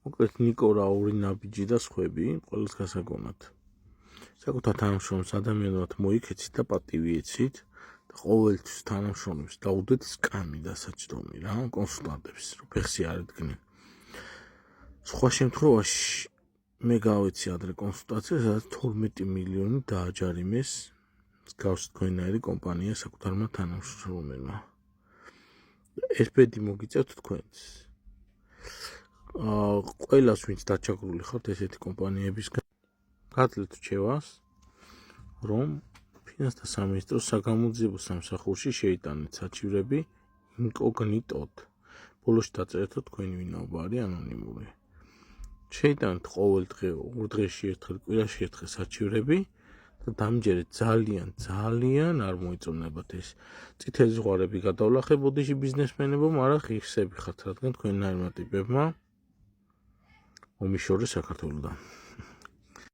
მოკლედ ნიკო რაური ნაბიჯი და სხვები ყველას გასაგონად. საკუთარ თანამშრომლებს ადამიანურად მოიქეცით და პატივიეცით და ყოველთვის თანამშრომლებს დაუდეთ სკამი და საჭიროები რა კონსულტანტებს რომ ფეხსი არ ედგნენ. სხვა შემთხვევაში მე გავეცი ადრე კონსულტაცია, სადაც 12 მილიონი დააჯარიმეს მსგავსი თქვენაირი კომპანია საკუთარმა თანამშრომელმა. ეს ბედი მოგიწევთ თქვენს. ყველას ვინც დაჩაგრული ხართ ესეთი კომპანიებისგან გაძლევთ რჩევას, რომ ფინანსთა სამინისტროს საგამოძიებო სამსახურში შეიტანეთ საჩივრები ინკოგნიტოდ. ბოლოში დაწერეთო თქვენი ვინაობა არის ანონიმური. შეიტანეთ ყოველ დღე, 2 დღეში ერთხელ, კვირაში ერთხელ საჩივრები და დამჯერეთ ძალიან არ მოიწონებათ ეს წითელი ზღვარები გადავლახე ბოდიში ბიზნესმენებო, მაგრამ ღირსები ხართ, რადგან თქვენნაირმა ტიპებმა ომიშორეს საქართველოდან.